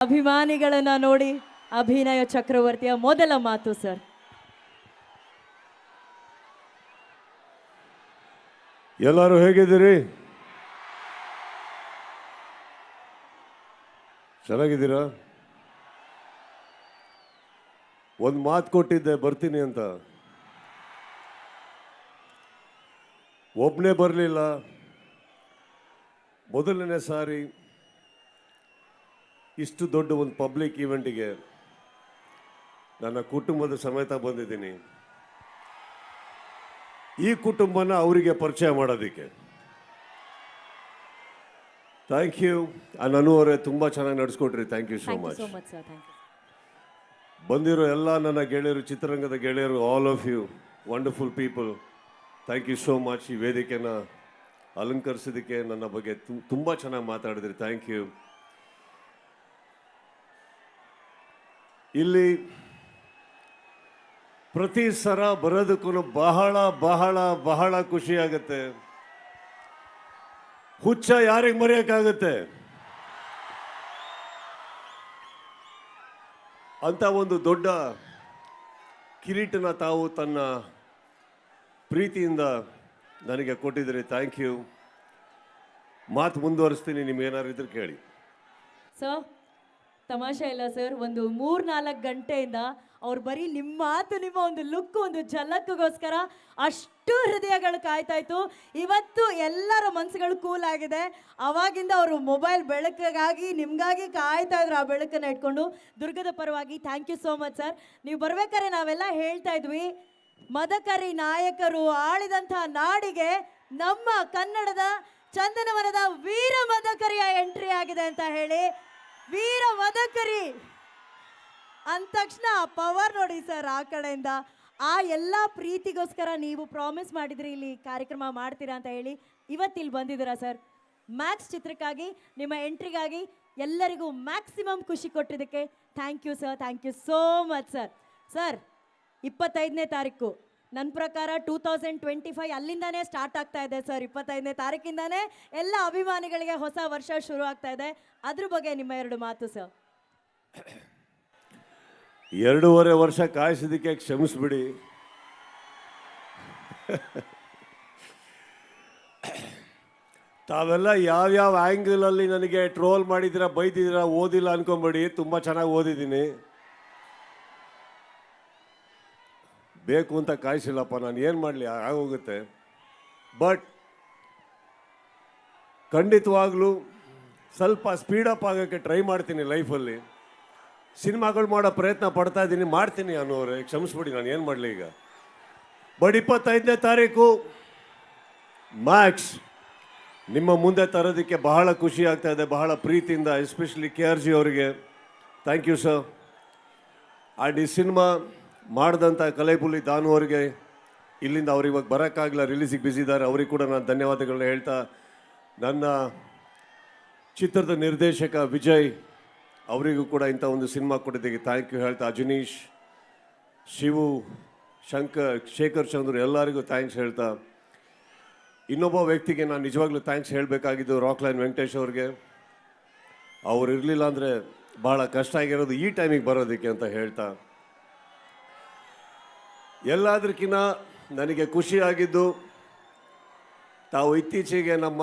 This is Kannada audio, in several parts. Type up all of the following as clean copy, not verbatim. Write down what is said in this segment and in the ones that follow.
ಅಭಿಮಾನಿಗಳನ್ನ ನೋಡಿ ಅಭಿನಯ ಚಕ್ರವರ್ತಿಯ ಮೊದಲ ಮಾತು ಸರ್. ಎಲ್ಲರೂ ಹೇಗಿದ್ದೀರಿ? ಚೆನ್ನಾಗಿದ್ದೀರಾ? ಒಂದು ಮಾತು ಕೊಟ್ಟಿದ್ದೆ ಬರ್ತೀನಿ ಅಂತ, ಒಬ್ಬನೇ ಬರಲಿಲ್ಲ. ಮೊದಲನೇ ಸಾರಿ ಇಷ್ಟು ದೊಡ್ಡ ಒಂದು ಪಬ್ಲಿಕ್ ಈವೆಂಟಿಗೆ ನನ್ನ ಕುಟುಂಬದ ಸಮೇತ ಬಂದಿದ್ದೀನಿ. ಈ ಕುಟುಂಬನ ಅವರಿಗೆ ಪರಿಚಯ ಮಾಡೋದಕ್ಕೆ. Thank you. ಅನು ಅವರೇ ತುಂಬ ಚೆನ್ನಾಗಿ ನಡೆಸ್ಕೊಟ್ರಿ. Thank you so much. ಬಂದಿರೋ ಎಲ್ಲ ನನ್ನ ಗೆಳೆಯರು, ಚಿತ್ರರಂಗದ ಗೆಳೆಯರು, all of you wonderful people, thank you so much. ಈ ವೇದಿಕೆನ ಅಲಂಕರಿಸೋದಕ್ಕೆ ನನ್ನ ಬಗ್ಗೆ ತುಂಬ ಚೆನ್ನಾಗಿ ಮಾತಾಡಿದ್ರಿ. Thank you. ಇಲ್ಲಿ ಪ್ರತಿ ಸಲ ಬರೋದಕ್ಕೂ ಬಹಳ ಬಹಳ ಬಹಳ ಖುಷಿ ಆಗುತ್ತೆ. ಹುಚ್ಚ ಯಾರಿಗೆ ಮರೆಯೋಕ್ಕಾಗುತ್ತೆ ಅಂತ ಒಂದು ದೊಡ್ಡ ಕಿರೀಟನ ತಾವು ತನ್ನ ಪ್ರೀತಿಯಿಂದ ನನಗೆ ಕೊಟ್ಟಿದ್ದೀರಿ. Thank you. ಮಾತು ಮುಂದುವರಿಸ್ತೀನಿ, ನಿಮ್ಗೇನಾದ್ರು ಇದ್ರೆ ಕೇಳಿ. ಸರ್ ತಮಾಷೆ ಇಲ್ಲ ಸರ್, ಒಂದು 3-4 ಗಂಟೆಯಿಂದ ಅವ್ರು ಬರೀ ನಿಮ್ಮ ಮಾತು, ನಿಮ್ಮ ಒಂದು ಲುಕ್, ಒಂದು ಝಲಕ್ಗೋಸ್ಕರ ಅಷ್ಟು ಹೃದಯಗಳು ಕಾಯ್ತಾ ಇತ್ತು. ಇವತ್ತು ಎಲ್ಲರ ಮನಸ್ಸುಗಳು ಕೂಲ್ ಆಗಿದೆ. ಅವಾಗಿಂದ ಅವರು ಮೊಬೈಲ್ ಬೆಳಕಿಗಾಗಿ ನಿಮಗಾಗಿ ಕಾಯ್ತಾ ಇದ್ರು. ಆ ಬೆಳಕನ್ನು ಇಟ್ಕೊಂಡು ದುರ್ಗದ ಪರವಾಗಿ thank you so much sir. ನೀವು ಬರ್ಬೇಕಾದ್ರೆ ನಾವೆಲ್ಲ ಹೇಳ್ತಾ ಇದ್ವಿ, ಮದಕರಿ ನಾಯಕರು ಆಳಿದಂಥ ನಾಡಿಗೆ ನಮ್ಮ ಕನ್ನಡದ ಚಂದನವನದ ವೀರ ಮದಕರಿಯ ಎಂಟ್ರಿ ಆಗಿದೆ ಅಂತ ಹೇಳಿ. ವೀರ ಮದಕರಿ ಅಂದ ತಕ್ಷಣ ಪವರ್ ನೋಡಿ ಸರ್ ಆ ಕಡೆಯಿಂದ. ಆ ಎಲ್ಲ ಪ್ರೀತಿಗೋಸ್ಕರ ನೀವು ಪ್ರಾಮಿಸ್ ಮಾಡಿದ್ರಿ ಇಲ್ಲಿ ಕಾರ್ಯಕ್ರಮ ಮಾಡ್ತೀರಾ ಅಂತ ಹೇಳಿ ಇವತ್ತಿಲ್ಲಿ ಬಂದಿದ್ದೀರಾ ಸರ್. ಮ್ಯಾಕ್ಸ್ ಚಿತ್ರಕ್ಕಾಗಿ, ನಿಮ್ಮ ಎಂಟ್ರಿಗಾಗಿ ಎಲ್ಲರಿಗೂ ಮ್ಯಾಕ್ಸಿಮಮ್ ಖುಷಿ ಕೊಟ್ಟಿದ್ದಕ್ಕೆ thank you sir. Thank you so much sir. Sir 25ನೇ ತಾರೀಕು ನನ್ನ ಪ್ರಕಾರ 2025 ಅಲ್ಲಿಂದಾನೇ ಸ್ಟಾರ್ಟ್ ಆಗ್ತಾ ಇದೆ ಸರ್. 25ನೇ ತಾರೀಕಿಂದಾನೇ ಎಲ್ಲ ಅಭಿಮಾನಿಗಳಿಗೆ ಹೊಸ ವರ್ಷ ಶುರು ಆಗ್ತಾ ಇದೆ. ಅದ್ರ ಬಗ್ಗೆ ನಿಮ್ಮ 2 ಮಾತು ಸರ್. 2.5 ವರ್ಷ ಕಾಯಿಸಿದಕ್ಕೆ ಕ್ಷಮಿಸ್ಬಿಡಿ. ತಾವೆಲ್ಲ ಯಾವ್ಯಾವ ಆ್ಯಂಗಲಲ್ಲಿ ನನಗೆ ಟ್ರೋಲ್ ಮಾಡಿದ್ದೀರಾ, ಬೈದಿದ್ದೀರಾ, ಓದಿಲ್ಲ ಅನ್ಕೊಂಬೇಡಿ. ತುಂಬ ಚೆನ್ನಾಗಿ ಓದಿದ್ದೀನಿ. ಬೇಕು ಅಂತ ಕಾಯಿಸಿಲ್ಲಪ್ಪ, ನಾನು ಏನು ಮಾಡಲಿ, ಆಗೋಗುತ್ತೆ. ಬಟ್ ಖಂಡಿತವಾಗ್ಲೂ ಸ್ವಲ್ಪ ಸ್ಪೀಡಪ್ ಆಗೋಕ್ಕೆ ಟ್ರೈ ಮಾಡ್ತೀನಿ ಲೈಫಲ್ಲಿ. ಸಿನಿಮಾಗಳು ಮಾಡೋ ಪ್ರಯತ್ನ ಪಡ್ತಾ ಇದ್ದೀನಿ, ಮಾಡ್ತೀನಿ ಅನ್ನೋರೆ, ಕ್ಷಮಿಸ್ಬಿಡಿ, ನಾನು ಏನು ಮಾಡಲಿ ಈಗ. ಬಟ್ 25ನೇ ತಾರೀಕು ಮ್ಯಾಕ್ಸ್ ನಿಮ್ಮ ಮುಂದೆ ತರೋದಕ್ಕೆ ಬಹಳ ಖುಷಿ ಆಗ್ತಾ ಇದೆ, ಬಹಳ ಪ್ರೀತಿಯಿಂದ. ಎಸ್ಪೆಷಲಿ KRG ಅವರಿಗೆ ಥ್ಯಾಂಕ್ ಯು ಸರ್. ಆ್ಯಂಡ್ ಈ ಸಿನಿಮಾ ಮಾಡಿದಂಥ ಕಲೈಪುಲಿ ದಾನು ಅವರಿಗೆ, ಇಲ್ಲಿಂದ ಅವ್ರು ಇವಾಗ ಬರೋಕ್ಕಾಗಲ್ಲ, ರಿಲೀಸಿಗೆ ಬ್ಯುಸಿ ಇದ್ದಾರೆ, ಅವ್ರಿಗೆ ಕೂಡ ನಾನು ಧನ್ಯವಾದಗಳನ್ನ ಹೇಳ್ತಾ, ನನ್ನ ಚಿತ್ರದ ನಿರ್ದೇಶಕ ವಿಜಯ್ ಅವರಿಗೂ ಕೂಡ ಇಂಥ ಒಂದು ಸಿನಿಮಾ ಕೊಟ್ಟಿದ್ದಕ್ಕೆ ಥ್ಯಾಂಕ್ ಯು ಹೇಳ್ತಾ, ಅಜನೀಶ್, ಶಿವು, ಶೇಖರ್ ಚಂದ್ರು ಎಲ್ಲರಿಗೂ ಥ್ಯಾಂಕ್ಸ್ ಹೇಳ್ತಾ, ಇನ್ನೊಬ್ಬ ವ್ಯಕ್ತಿಗೆ ನಾನು ನಿಜವಾಗ್ಲೂ ಥ್ಯಾಂಕ್ಸ್ ಹೇಳಬೇಕಾಗಿದ್ದು ರಾಕ್ಲೈನ್ ವೆಂಕಟೇಶ್ ಅವ್ರಿಗೆ. ಅವ್ರು ಇರಲಿಲ್ಲ ಅಂದರೆ ಭಾಳ ಕಷ್ಟ ಆಗಿರೋದು ಈ ಟೈಮಿಗೆ ಬರೋದಕ್ಕೆ ಅಂತ ಹೇಳ್ತಾ, ಎಲ್ಲದಕ್ಕಿಂತ ನನಗೆ ಖುಷಿಯಾಗಿದ್ದು ತಾವು ಇತ್ತೀಚೆಗೆ ನಮ್ಮ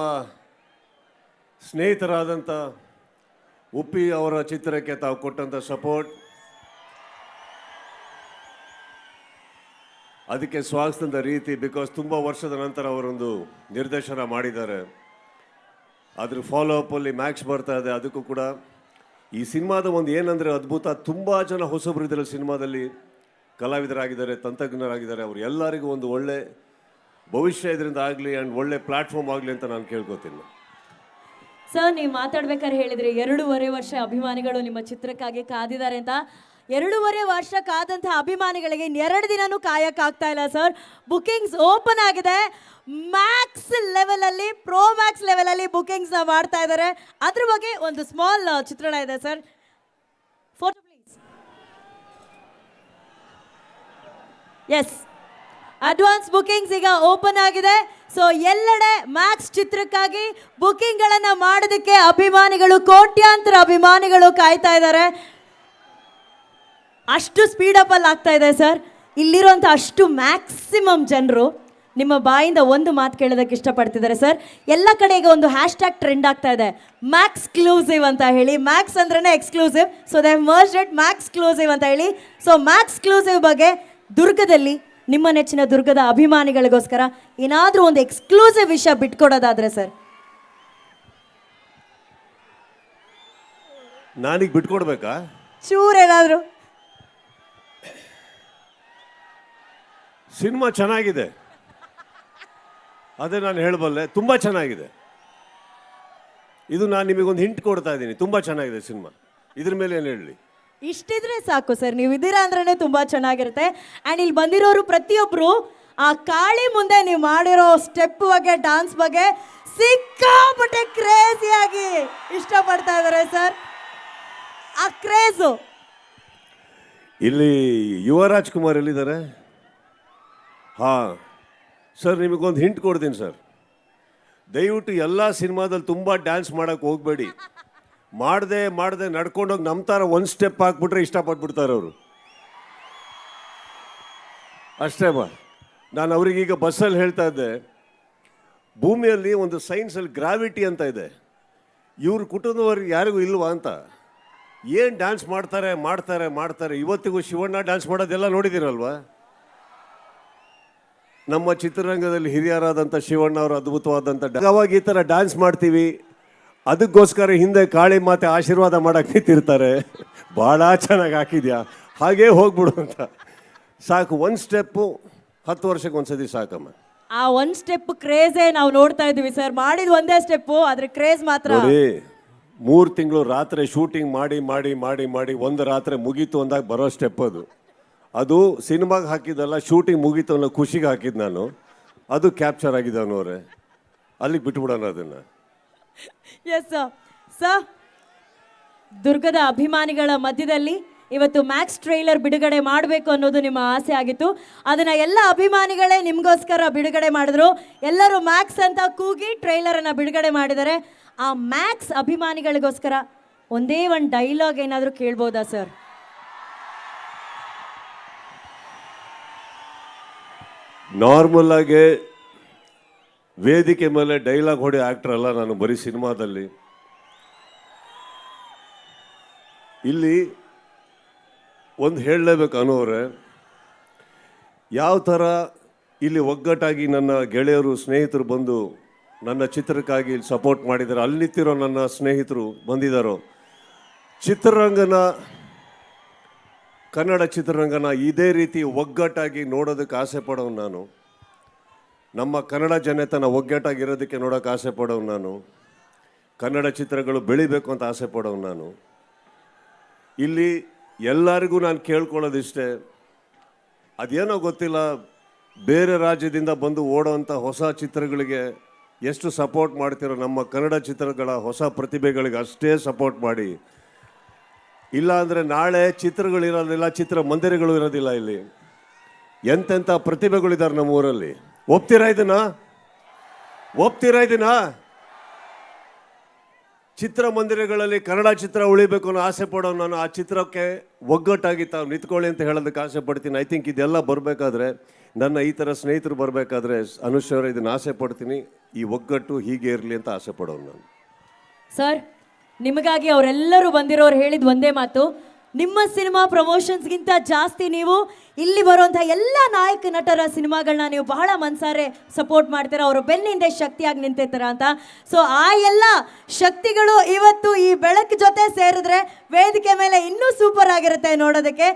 ಸ್ನೇಹಿತರಾದಂಥ ಉಪ್ಪಿ ಅವರ ಚಿತ್ರಕ್ಕೆ ತಾವು ಕೊಟ್ಟಂಥ ಸಪೋರ್ಟ್, ಅದಕ್ಕೆ ಸ್ವಾಗತಿಸಿದ ರೀತಿ. ಬಿಕಾಸ್ ತುಂಬ ವರ್ಷದ ನಂತರ ಅವರೊಂದು ನಿರ್ದೇಶನ ಮಾಡಿದ್ದಾರೆ, ಅದ್ರ ಫಾಲೋ ಅಪ್ಪಲ್ಲಿ ಮ್ಯಾಕ್ಸ್ ಬರ್ತಾ ಇದೆ. ಅದಕ್ಕೂ ಕೂಡ ಈ ಸಿನಿಮಾದ ಒಂದು ಏನಂದರೆ ಅದ್ಭುತ, ತುಂಬ ಜನ ಹೊಸಬರಿದ್ದಾರೆ ಸಿನಿಮಾದಲ್ಲಿ, ಕಲಾವಿದರಾಗಿದ್ದಾರೆ, ತಂತ್ರಜ್ಞರಾಗಿದ್ದಾರೆ. ಅವರು ಎಲ್ಲರಿಗೂ ಒಂದು ಒಳ್ಳೆ ಭವಿಷ್ಯ ಇದರಿಂದ ಆಗಲಿ ಆ್ಯಂಡ್ ಒಳ್ಳೆ ಪ್ಲ್ಯಾಟ್ಫಾರ್ಮ್ ಆಗಲಿ ಅಂತ ನಾನು ಕೇಳ್ಕೊತೀನಿ. ಸರ್ ನೀವು ಮಾತಾಡ್ಬೇಕಾದ್ರೆ ಹೇಳಿದ್ರಿ 2.5 ವರ್ಷ ಅಭಿಮಾನಿಗಳು ನಿಮ್ಮ ಚಿತ್ರಕ್ಕಾಗಿ ಕಾದಿದ್ದಾರೆ ಅಂತ. 2.5 ವರ್ಷ ಕಾದಂಥ ಅಭಿಮಾನಿಗಳಿಗೆ 2 ದಿನನೂ ಕಾಯಕ್ಕಾಗ್ತಾ ಇಲ್ಲ ಸರ್. ಬುಕಿಂಗ್ಸ್ ಓಪನ್ ಆಗಿದೆ. ಮ್ಯಾಕ್ಸ್ ಲೆವೆಲಲ್ಲಿ, ಪ್ರೋ ಮ್ಯಾಕ್ಸ್ ಲೆವೆಲಲ್ಲಿ ಬುಕಿಂಗ್ಸ್ನ ಮಾಡ್ತಾ ಇದ್ದಾರೆ. ಅದ್ರ ಬಗ್ಗೆ ಒಂದು ಸ್ಮಾಲ್ ಚಿತ್ರಣ ಇದೆ sir. Photo please. Yes, advance bookings ಈಗ ಓಪನ್ ಆಗಿದೆ. ಸೊ ಎಲ್ಲೆಡೆ ಮ್ಯಾಕ್ಸ್ ಚಿತ್ರಕ್ಕಾಗಿ ಬುಕಿಂಗ್ಗಳನ್ನು ಮಾಡೋದಕ್ಕೆ ಅಭಿಮಾನಿಗಳು, ಕೋಟ್ಯಾಂತರ ಅಭಿಮಾನಿಗಳು ಕಾಯ್ತಾ ಇದ್ದಾರೆ. ಅಷ್ಟು ಸ್ಪೀಡಪ್ ಅಲ್ಲಿ ಆಗ್ತಾ ಇದೆ ಸರ್. ಇಲ್ಲಿರುವಂಥ ಅಷ್ಟು ಮ್ಯಾಕ್ಸಿಮಮ್ ಜನರು ನಿಮ್ಮ ಬಾಯಿಂದ ಒಂದು ಮಾತು ಕೇಳೋದಕ್ಕೆ ಇಷ್ಟಪಡ್ತಿದ್ದಾರೆ ಸರ್. ಎಲ್ಲ ಕಡೆ ಈಗ ಒಂದು ಹ್ಯಾಶ್ಟ್ಯಾಗ್ ಟ್ರೆಂಡ್ ಆಗ್ತಾ ಇದೆ, ಮ್ಯಾಕ್ಸ್ಕ್ಲೂಸಿವ್ ಅಂತ ಹೇಳಿ. ಮ್ಯಾಕ್ಸ್ ಅಂದ್ರೇ exclusive, so they merged it maxclusive ಅಂತ ಹೇಳಿ. ಸೊ ಮ್ಯಾಕ್ಸ್ಕ್ಲೂಸಿವ್ ಬಗ್ಗೆ ದುರ್ಗದಲ್ಲಿ ನಿಮ್ಮ ನೆಚ್ಚಿನ ದುರ್ಗದ ಅಭಿಮಾನಿಗಳಿಗೋಸ್ಕರ ಏನಾದರೂ ಒಂದು ಎಕ್ಸ್ಕ್ಲೂಸಿವ್ ವಿಷಯ ಬಿಟ್ಕೊಡೋದಾದ್ರೆ ಸರ್. ನಾನೀಗ ಬಿಟ್ಕೊಡ್ಬೇಕಾ? ಚೂರೇನಾದರೂ. ಸಿನಿಮಾ ಚೆನ್ನಾಗಿದೆ, ಅದೇ ನಾನು ಹೇಳಬಲ್ಲೆ. ತುಂಬ ಚೆನ್ನಾಗಿದೆ. ಇದು ನಾನು ನಿಮಗೊಂದು ಹಿಂಟ್ ಕೊಡ್ತಾ ಇದ್ದೀನಿ, ತುಂಬ ಚೆನ್ನಾಗಿದೆ ಸಿನಿಮಾ. ಇದ್ರ ಮೇಲೆ ಏನು ಹೇಳಲಿ? ಇಷ್ಟಿದ್ರೆ ಸಾಕು ಸರ್, ನೀವು ಇದ್ದೀರಾ ಅಂದ್ರೇ ತುಂಬ ಚೆನ್ನಾಗಿರುತ್ತೆ. ಆ್ಯಂಡ್ ಇಲ್ಲಿ ಬಂದಿರೋರು ಪ್ರತಿಯೊಬ್ಬರು ಆ ಕಾಳಿ ಮುಂದೆ ನೀವು ಮಾಡಿರೋ ಸ್ಟೆಪ್ ಬಗ್ಗೆ, ಡಾನ್ಸ್ ಬಗ್ಗೆ ಸಿಕ್ಕಾಪಟ್ಟೆ ಕ್ರೇಜಿಯಾಗಿ ಇಷ್ಟಪಡ್ತಾ ಇದ್ದಾರೆ ಸರ್. ಆ ಕ್ರೇಜು. ಇಲ್ಲಿ ಯುವರಾಜ್ ಕುಮಾರ್ ಎಲ್ಲಿದ್ದಾರೆ? ಹಾಂ ಸರ್, ನಿಮಗೊಂದು ಹಿಂಟ್ ಕೊಡ್ತೀನಿ ಸರ್. ದಯವಿಟ್ಟು ಎಲ್ಲ ಸಿನಿಮಾದಲ್ಲಿ ತುಂಬ ಡ್ಯಾನ್ಸ್ ಮಾಡೋಕ್ಕೆ ಹೋಗಬೇಡಿ. ಮಾಡದೆ ನಡ್ಕೊಂಡೋಗಿ ನಮ್ಮ ಥರ ಒಂದು ಸ್ಟೆಪ್ ಹಾಕ್ಬಿಟ್ರೆ ಇಷ್ಟಪಟ್ಬಿಡ್ತಾರೆ ಅವರು. ಅಷ್ಟೇ ನಾನು ಅವ್ರಿಗೀಗ ಬಸ್ಸಲ್ಲಿ ಹೇಳ್ತಾ ಇದ್ದೆ, ಭೂಮಿಯಲ್ಲಿ ಒಂದು ಸೈನ್ಸಲ್ಲಿ ಗ್ರಾವಿಟಿ ಅಂತ ಇದೆ, ಇವ್ರ ಕುಟುಂಬದವ್ರಿಗೆ ಯಾರಿಗೂ ಇಲ್ವಾ ಅಂತ. ಏನು ಡ್ಯಾನ್ಸ್ ಮಾಡ್ತಾರೆ. ಇವತ್ತಿಗೂ ಶಿವಣ್ಣ ಡ್ಯಾನ್ಸ್ ಮಾಡೋದೆಲ್ಲ ನೋಡಿದ್ದೀರಲ್ವಾ? ನಮ್ಮ ಚಿತ್ರರಂಗದಲ್ಲಿ ಹಿರಿಯರಾದಂಥ ಶಿವಣ್ಣ ಅವರು ಅದ್ಭುತವಾದಂಥ ಅವಾಗ ಈ ಥರ ಡ್ಯಾನ್ಸ್ ಮಾಡ್ತೀವಿ. ಅದಕ್ಕೋಸ್ಕರ ಹಿಂದೆ ಕಾಳಿ ಮಾತೆ ಆಶೀರ್ವಾದ ಮಾಡಕ್ಕೆ ನಿಂತಿರ್ತಾರೆ, ಭಾಳ ಚೆನ್ನಾಗಿ ಹಾಕಿದ್ಯಾ, ಹಾಗೇ ಹೋಗ್ಬಿಡು ಅಂತ. ಸಾಕು, ಒಂದು ಸ್ಟೆಪ್ಪು 10 ವರ್ಷಕ್ಕೆ ಒಂದ್ಸತಿ ಸಾಕಮ್ಮ. ಆ ಒಂದು ಸ್ಟೆಪ್ ಕ್ರೇಜೇ ನಾವು ನೋಡ್ತಾ ಇದ್ವಿ ಸರ್. ಮಾಡಿದ ಒಂದೇ ಸ್ಟೆಪ್ಪು, ಅದ್ರ ಕ್ರೇಜ್ ಮಾತ್ರ. ನೋಡಿ, 3 ತಿಂಗಳು ರಾತ್ರಿ ಶೂಟಿಂಗ್ ಮಾಡಿ ಒಂದು ರಾತ್ರಿ ಮುಗೀತು ಅಂದಾಗ ಬರೋ ಸ್ಟೆಪ್ ಅದು ಸಿನಿಮಾಗೆ ಹಾಕಿದ್ದಲ್ಲ, ಶೂಟಿಂಗ್ ಮುಗೀತು ಅನ್ನೋ ಖುಷಿಗೆ ಹಾಕಿದ್ದು ನಾನು. ಅದು ಕ್ಯಾಪ್ಚರ್ ಆಗಿದೆ ಅನ್ನೋರೆ, ಅಲ್ಲಿಗೆ ಬಿಟ್ಬಿಡೋಣ ಅದನ್ನು. ಎಸ್ ಸರ್, ದುರ್ಗದ ಅಭಿಮಾನಿಗಳ ಮಧ್ಯದಲ್ಲಿ ಇವತ್ತು ಮ್ಯಾಕ್ಸ್ ಟ್ರೈಲರ್ ಬಿಡುಗಡೆ ಮಾಡಬೇಕು ಅನ್ನೋದು ನಿಮ್ಮ ಆಸೆ ಆಗಿತ್ತು. ಅದನ್ನು ಎಲ್ಲ ಅಭಿಮಾನಿಗಳೇ ನಿಮಗೋಸ್ಕರ ಬಿಡುಗಡೆ ಮಾಡಿದ್ರು. ಎಲ್ಲರೂ ಮ್ಯಾಕ್ಸ್ ಅಂತ ಕೂಗಿ ಟ್ರೈಲರನ್ನು ಬಿಡುಗಡೆ ಮಾಡಿದ್ದಾರೆ. ಆ ಮ್ಯಾಕ್ಸ್ ಅಭಿಮಾನಿಗಳಿಗೋಸ್ಕರ ಒಂದೇ ಒಂದು ಡೈಲಾಗ್ ಏನಾದರೂ ಕೇಳ್ಬೋದಾ ಸರ್? ನಾರ್ಮಲ್ ಆಗಿ ವೇದಿಕೆ ಮೇಲೆ ಡೈಲಾಗ್ ಹೊಡೆಯೋ ಆ್ಯಕ್ಟರ್ ಅಲ್ಲ ನಾನು, ಬರೀ ಸಿನಿಮಾದಲ್ಲಿ. ಇಲ್ಲಿ ಒಂದು ಹೇಳಲೇಬೇಕು ಅನ್ನೋರೆ, ಯಾವ ಥರ ಇಲ್ಲಿ ಒಗ್ಗಟ್ಟಾಗಿ ನನ್ನ ಗೆಳೆಯರು, ಸ್ನೇಹಿತರು ಬಂದು ನನ್ನ ಚಿತ್ರಕ್ಕಾಗಿ ಇಲ್ಲಿ ಸಪೋರ್ಟ್ ಮಾಡಿದ್ದಾರೆ. ಅಲ್ಲಿ ನಿಂತಿರೋ ನನ್ನ ಸ್ನೇಹಿತರು ಬಂದಿದ್ದಾರೋ, ಕನ್ನಡ ಚಿತ್ರರಂಗನ ಇದೇ ರೀತಿ ಒಗ್ಗಟ್ಟಾಗಿ ನೋಡೋದಕ್ಕೆ ಆಸೆ ಪಡೋನು ನಾನು. ನಮ್ಮ ಕನ್ನಡ ಜನತನ ಒಗ್ಗಟ್ಟಾಗಿರೋದಕ್ಕೆ ನೋಡೋಕೆ ಆಸೆ ಪಡೋನು ನಾನು. ಕನ್ನಡ ಚಿತ್ರಗಳು ಬೆಳಿಬೇಕು ಅಂತ ಆಸೆ ಪಡೋನು ನಾನು. ಇಲ್ಲಿ ಎಲ್ಲರಿಗೂ ನಾನು ಕೇಳ್ಕೊಳ್ಳೋದಿಷ್ಟೇ, ಅದೇನೋ ಗೊತ್ತಿಲ್ಲ, ಬೇರೆ ರಾಜ್ಯದಿಂದ ಬಂದು ಓಡೋವಂಥ ಹೊಸ ಚಿತ್ರಗಳಿಗೆ ಎಷ್ಟು ಸಪೋರ್ಟ್ ಮಾಡ್ತಿರೋ ನಮ್ಮ ಕನ್ನಡ ಚಿತ್ರಗಳ ಹೊಸ ಪ್ರತಿಭೆಗಳಿಗೆ ಅಷ್ಟೇ ಸಪೋರ್ಟ್ ಮಾಡಿ. ಇಲ್ಲ ಅಂದರೆ ನಾಳೆ ಚಿತ್ರಗಳಿರೋದಿಲ್ಲ, ಚಿತ್ರ ಮಂದಿರಗಳು ಇರೋದಿಲ್ಲ. ಇಲ್ಲಿ ಎಂತೆಂಥ ಪ್ರತಿಭೆಗಳಿದ್ದಾರೆ ನಮ್ಮ ಊರಲ್ಲಿ. ಒಪ್ತೀರಾ ಇದನ್ನ? ಚಿತ್ರಮಂದಿರಗಳಲ್ಲಿ ಕನ್ನಡ ಚಿತ್ರ ಉಳಿಬೇಕು ಅನ್ನೋ ಆಸೆ ಪಡೋ ನಾನು. ಆ ಚಿತ್ರಕ್ಕೆ ಒಗ್ಗಟ್ಟಾಗಿ ತಾವು ನಿಂತ್ಕೊಳ್ಳಿ ಅಂತ ಹೇಳೋದಕ್ಕೆ ಆಸೆ ಪಡ್ತೀನಿ. ಐ ಥಿಂಕ್ ಇದೆಲ್ಲ ಬರಬೇಕಾದ್ರೆ, ನನ್ನ ಈ ಥರ ಸ್ನೇಹಿತರು ಬರಬೇಕಾದ್ರೆ, ಅನುಶ್ವರ ಇದನ್ನು ಆಸೆ ಪಡ್ತೀನಿ. ಈ ಒಗ್ಗಟ್ಟು ಹೀಗೆ ಇರಲಿ ಅಂತ ಆಸೆ ಪಡೋನು ನಾನು. ಸರ್, ನಿಮಗಾಗಿ ಅವರೆಲ್ಲರೂ ಬಂದಿರೋರು ಹೇಳಿದ ಒಂದೇ ಮಾತು, ನಿಮ್ಮ ಸಿನಿಮಾ ಪ್ರಮೋಷನ್ಸ್ಗಿಂತ ಜಾಸ್ತಿ ನೀವು ಇಲ್ಲಿ ಬರುವಂಥ ಎಲ್ಲ ನಾಯಕ ನಟರ ಸಿನಿಮಾಗಳನ್ನ ನೀವು ಬಹಳ ಮನಸಾರೆ ಸಪೋರ್ಟ್ ಮಾಡ್ತೀರಾ. ಅವರು ಬೆನ್ನಿಂದ ಶಕ್ತಿಯಾಗಿ ನಿಂತಿರ್ತಾರ ಅಂತ. ಸೊ ಆ ಎಲ್ಲ ಶಕ್ತಿಗಳು ಇವತ್ತು ಈ ಬೆಳಕು ಜೊತೆ ಸೇರಿದ್ರೆ ವೇದಿಕೆ ಮೇಲೆ ಇನ್ನೂ ಸೂಪರ್ ಆಗಿರುತ್ತೆ ನೋಡೋದಕ್ಕೆ.